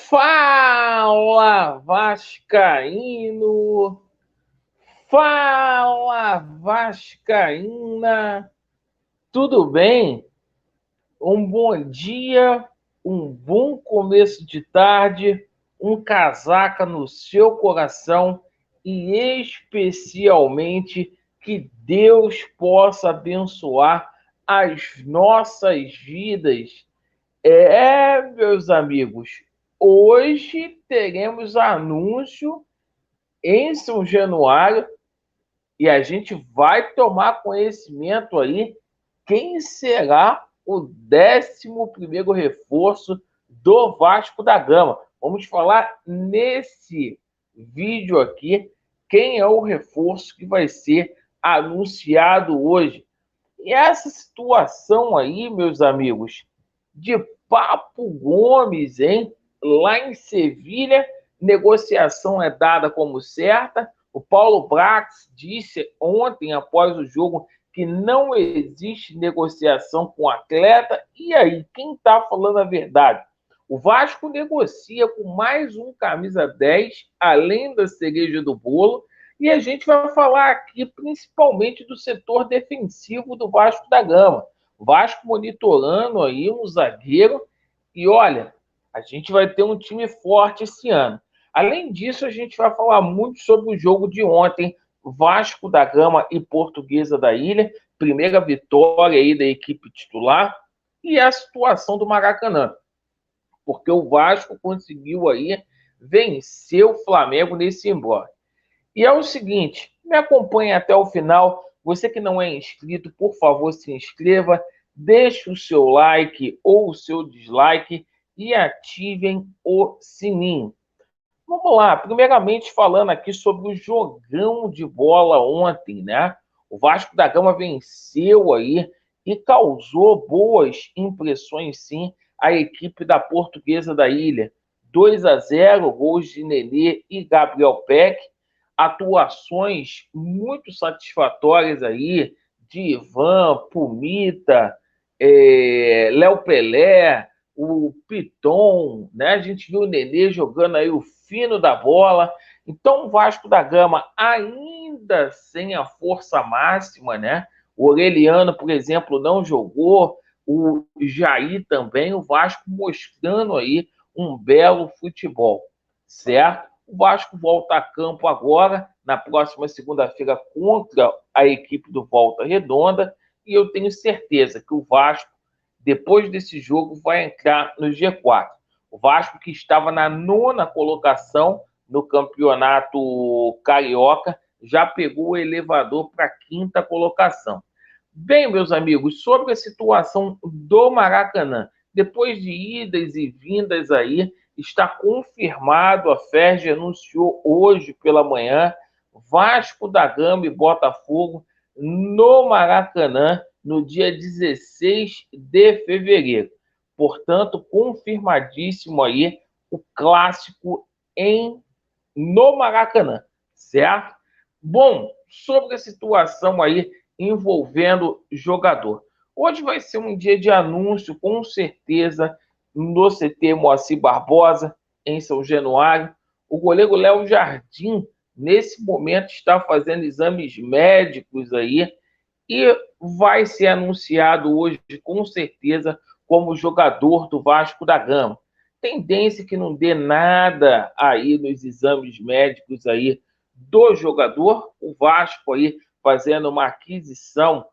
Fala, Vascaíno! Fala, Vascaína! Tudo bem? Um bom dia, um bom começo de tarde, um casaca no seu coração e especialmente que Deus possa abençoar as nossas vidas. Meus amigos, hoje teremos anúncio em São Januário e a gente vai tomar conhecimento aí quem será o 11º reforço do Vasco da Gama. Vamos falar nesse vídeo aqui quem é o reforço que vai ser anunciado hoje. E essa situação aí, meus amigos, de Papo Gomes, hein? Lá em Sevilha, negociação é dada como certa. O Paulo Brax disse ontem, após o jogo, que não existe negociação com o atleta. E aí, quem está falando a verdade? O Vasco negocia com mais um camisa 10, além da cereja do bolo, e a gente vai falar aqui principalmente do setor defensivo do Vasco da Gama. O Vasco monitorando aí um zagueiro e olha, a gente vai ter um time forte esse ano. Além disso, a gente vai falar muito sobre o jogo de ontem, Vasco da Gama e Portuguesa da Ilha, primeira vitória aí da equipe titular e a situação do Maracanã, porque o Vasco conseguiu aí vencer o Flamengo nesse embora. E é o seguinte, me acompanhe até o final. Você que não é inscrito, por favor, se inscreva, deixe o seu like ou o seu dislike e ativem o sininho. Vamos lá, primeiramente falando aqui sobre o jogão de bola ontem, né? O Vasco da Gama venceu aí e causou boas impressões, sim, à equipe da Portuguesa da Ilha. 2-0, gols de Nenê e Gabriel Peck, atuações muito satisfatórias aí de Ivan, Pumita, Léo Pelé, o Piton, né? A gente viu o Nenê jogando aí o fino da bola. Então o Vasco da Gama ainda sem a força máxima, né? O Orelhano, por exemplo, não jogou, o Jair também, o Vasco mostrando aí um belo futebol, certo? O Vasco volta a campo agora, na próxima segunda-feira, contra a equipe do Volta Redonda, e eu tenho certeza que o Vasco, depois desse jogo, vai entrar no G4. O Vasco, que estava na 9ª colocação no campeonato carioca, já pegou o elevador para a 5ª colocação. Bem, meus amigos, sobre a situação do Maracanã, depois de idas e vindas aí, está confirmado, a FERJ anunciou hoje pela manhã, Vasco da Gama e Botafogo no Maracanã, no dia 16 de fevereiro. Portanto, confirmadíssimo aí o clássico no Maracanã, certo? Bom, sobre a situação aí envolvendo jogador. Hoje vai ser um dia de anúncio, com certeza, no CT Moacir Barbosa, em São Januário. O goleiro Léo Jardim, nesse momento, está fazendo exames médicos aí e vai ser anunciado hoje, com certeza, como jogador do Vasco da Gama. Tendência que não dê nada aí nos exames médicos aí do jogador. O Vasco aí fazendo uma aquisição,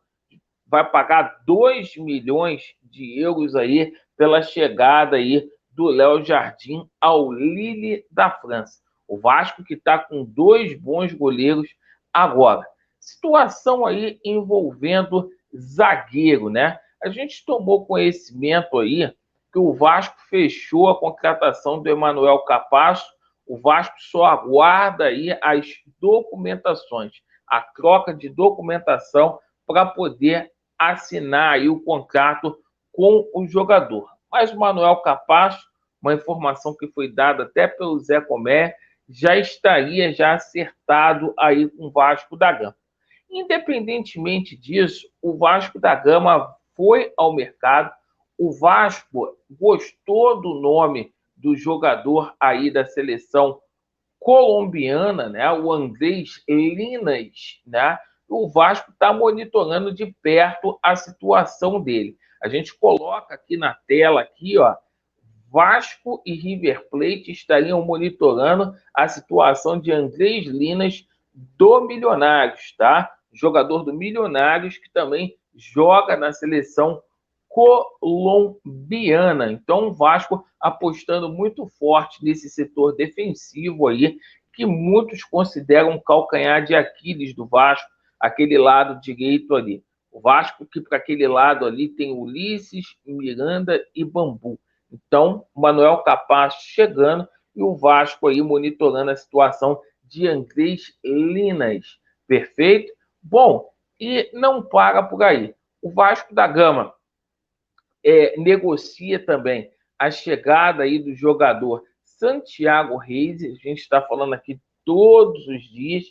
vai pagar 2 milhões de euros aí pela chegada aí do Léo Jardim ao Lille da França. O Vasco que está com 2 bons goleiros agora. Situação aí envolvendo zagueiro, né? A gente tomou conhecimento aí que o Vasco fechou a contratação do Emanuel Capasso. O Vasco só aguarda aí as documentações, a troca de documentação para poder assinar aí o contrato com o jogador. Mas o Manuel Capasso, uma informação que foi dada até pelo Zé Comé, já estaria já acertado aí com o Vasco da Gama. Independentemente disso, o Vasco da Gama foi ao mercado, o Vasco gostou do nome do jogador aí da seleção colombiana, né, o Andrés Linas, né? O Vasco está monitorando de perto a situação dele. A gente coloca aqui na tela aqui, ó, Vasco e River Plate estariam monitorando a situação de Andrés Linas do Milionários, tá? Jogador do Milionários que também joga na seleção colombiana. Então, o Vasco apostando muito forte nesse setor defensivo aí, que muitos consideram um calcanhar de Aquiles do Vasco, aquele lado direito ali. O Vasco que para aquele lado ali tem Ulisses, Miranda e Bambu. Então, o Manuel Capaz chegando e o Vasco aí monitorando a situação de Andrés Linas. Perfeito? Bom, e não para por aí. O Vasco da Gama negocia também a chegada aí do jogador Santiago Reis. A gente está falando aqui todos os dias.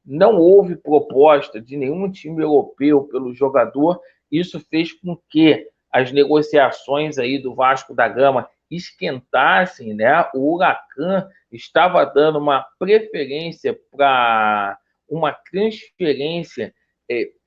Não houve proposta de nenhum time europeu pelo jogador. Isso fez com que as negociações aí do Vasco da Gama esquentassem, né? O Huracan estava dando uma preferência para uma transferência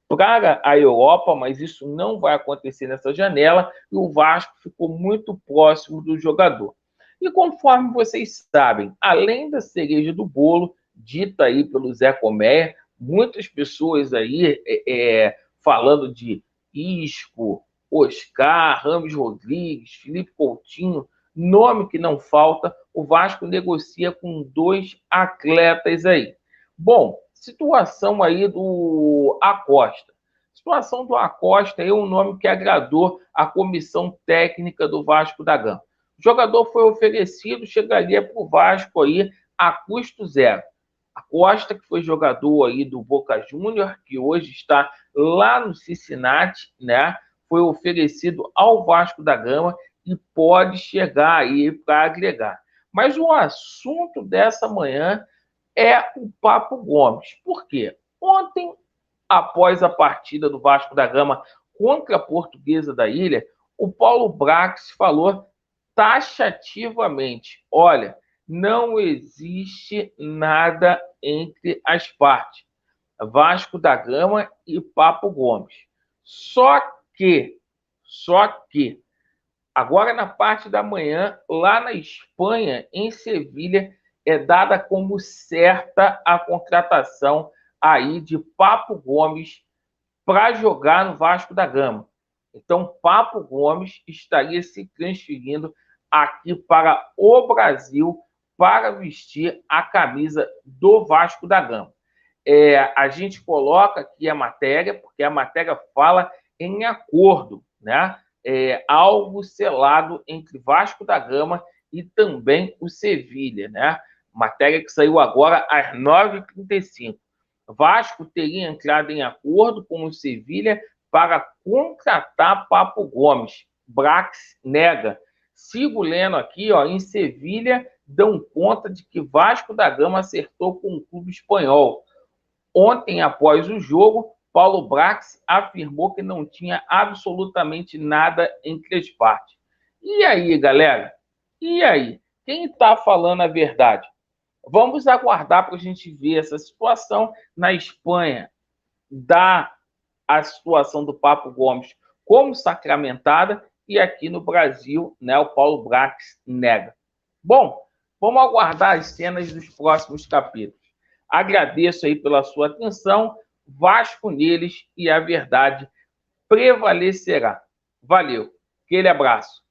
para a Europa, mas isso não vai acontecer nessa janela e o Vasco ficou muito próximo do jogador. E conforme vocês sabem, além da cereja do bolo, dita aí pelo Zé Comé, muitas pessoas aí falando de Isco, Oscar, Rames Rodrigues, Felipe Coutinho, nome que não falta, o Vasco negocia com 2 atletas aí. Bom, situação aí do Acosta. Situação do Acosta é um nome que agradou a comissão técnica do Vasco da Gama. O jogador foi oferecido, chegaria para o Vasco aí a custo zero. Acosta, que foi jogador aí do Boca Juniors, que hoje está lá no Cincinnati, né? Foi oferecido ao Vasco da Gama e pode chegar aí para agregar. Mas o assunto dessa manhã é o Papo Gomes. Por quê? Ontem, após a partida do Vasco da Gama contra a Portuguesa da Ilha, o Paulo Brax falou taxativamente: olha, não existe nada entre as partes, Vasco da Gama e Papo Gomes. Só que, agora na parte da manhã, lá na Espanha, em Sevilha, é dada como certa a contratação aí de Papo Gomes para jogar no Vasco da Gama. Então, Papo Gomes estaria se transferindo aqui para o Brasil para vestir a camisa do Vasco da Gama. A gente coloca aqui a matéria, porque a matéria fala em acordo, né? Algo selado entre Vasco da Gama e também o Sevilha, né? Matéria que saiu agora às 9h35. Vasco teria entrado em acordo com o Sevilha para contratar Papo Gomes. Brax nega. Sigo lendo aqui, ó, em Sevilha dão conta de que Vasco da Gama acertou com o clube espanhol. Ontem, após o jogo, Paulo Brax afirmou que não tinha absolutamente nada entre as partes. E aí, galera? E aí? Quem está falando a verdade? Vamos aguardar para a gente ver essa situação. Na Espanha, dá a situação do Papo Gomes como sacramentada e aqui no Brasil, né, o Paulo Brax nega. Bom, vamos aguardar as cenas dos próximos capítulos. Agradeço aí pela sua atenção. Vasco neles e a verdade prevalecerá. Valeu. Aquele abraço.